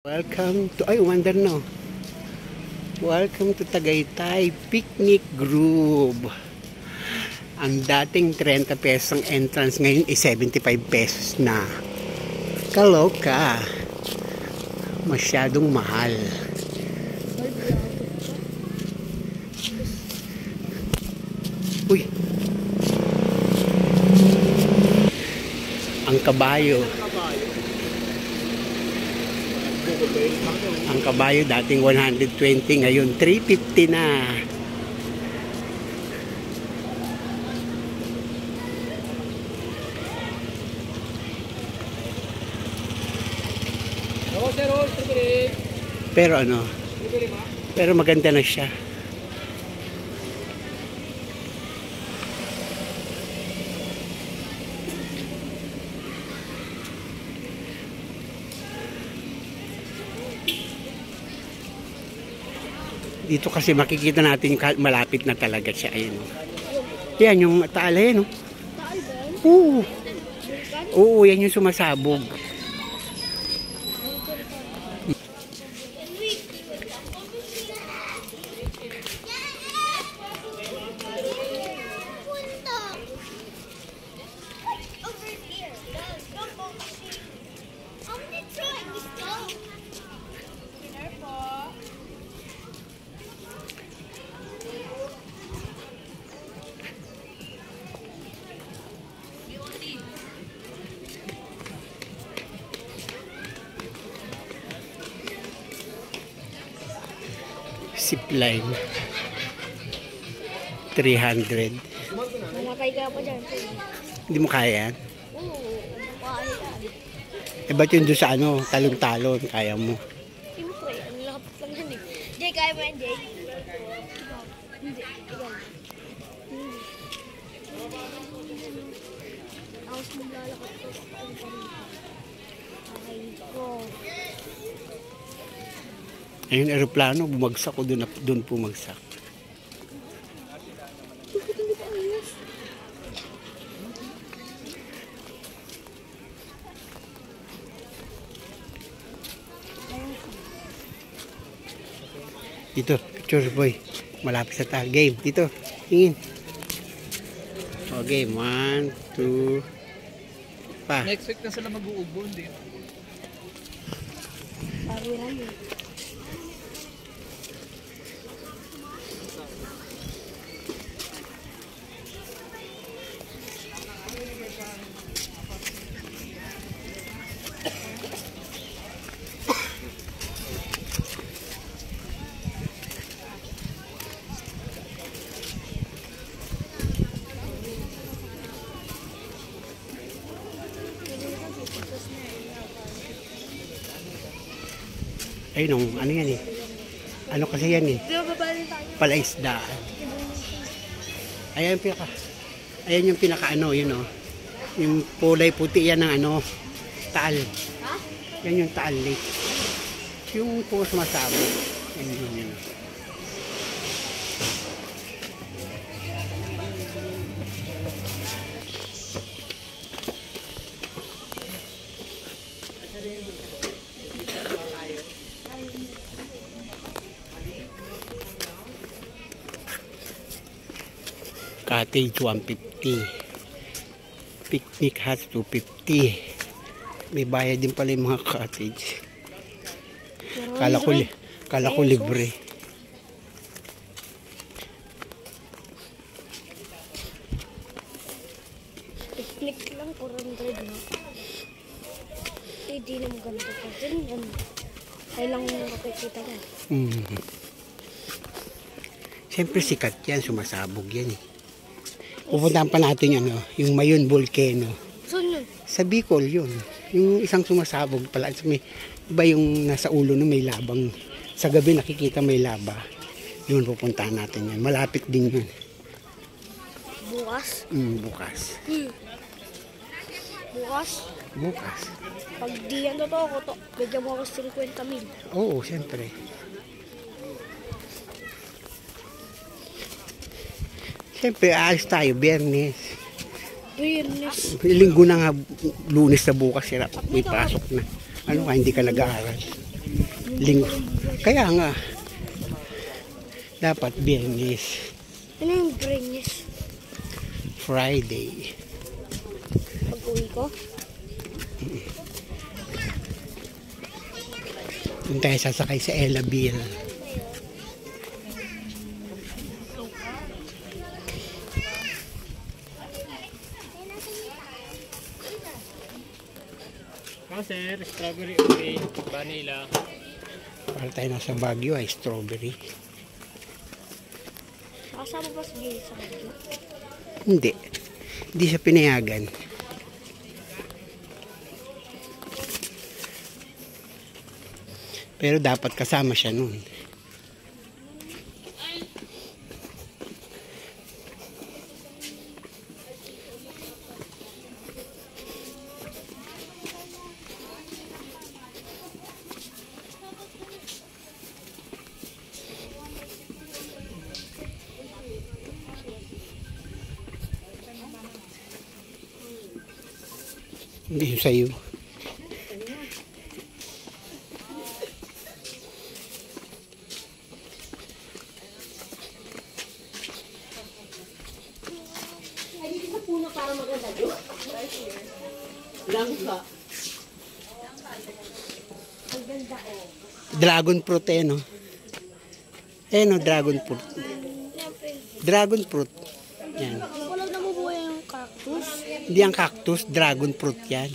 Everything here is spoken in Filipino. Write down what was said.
Welcome to, ay, wonder no. Welcome to Tagaytay Picnic Grove. Ang dating 30 pesos ang entrance ngayon is 75 pesos na. Kaloka. Masyadong mahal. Uy. Ang kabayo. Ang kabayo dating 120, ngayon 350 na. Pero ano? Pero maganda na siya. Dito kasi makikita natin malapit na talaga siya. Ayun. Yan yung taal eh, no? Oo. Oo, yan yung sumasabog. Zipline 300. Mamatay ka pa dyan. Hindi mo kaya yan? Oo, kaya yan. Eh ba't yun doon sa ano, talon-talon, kaya mo? Siyempre, ang lapit lang yan eh. Jay, kaya mo yan, Jay? Hindi, ikaw. Tapos maglalakad ko. Ay ko. Ayun, aeroplano, bumagsak ko doon pumagsak. Dito, picture boy. Malapit sa taal. Game, dito. Tingin. O, game. 1, 2, pa. Next week na sila mag-uubo, hindi? Pawiran eh. Ayun, ano yan eh. Ano kasi yan eh. Palaisdaan. Ayan yung pinaka ano, yun o. Yung kulay puti yan ng ano, taal. Yan yung taal lake. Yung po sumasabog. Yan. Cottage 150. Picnic hut 250. May bayad din pala yung mga cottage. Kala ko libre. Picnic lang, 400 na. Hindi na maganda pa din yan. Ay lang makikita yan. Siyempre sikat yan, sumasabog yan eh. Pupuntahan pa natin yung Mayon Volcano. Saan yun? Sa Bicol yun. Yung isang sumasabog pala. Iba yung nasa ulo na may labang. Sa gabi nakikita may laba. Yun, pupuntahan natin yan. Malapit din yun. Bukas? Bukas. Bukas? Pag di yan totoo, bigyan mo ako 50,000. Oo, siyempre. Siyempre, aalis tayo, Biyernes. Linggo na nga, Lunes na bukas, may pasok na. Ano ka, hindi ka nag-aaral. Linggo. Kaya nga. Dapat Biyernes. Ano yung Biyernes? Friday. Pag-uwi ko? Doon tayo sasakay sa Ella Bill. Sir, strawberry orange, vanilla. Para tayo nasa Baguio ay strawberry. Nakasama ba si Jay sa video? Hindi. Hindi siya pinayagan. Pero dapat kasama siya nun. Hindi yun sa'yo. Ay, dito sa puno para maganda doon. Langka. Ang ganda oh. Dragon fruit eh, no? Eh, no, dragon fruit. Dragon fruit. Yan. Walang namubuhay yung cactus. Hindi ang cactus, dragon fruit yan.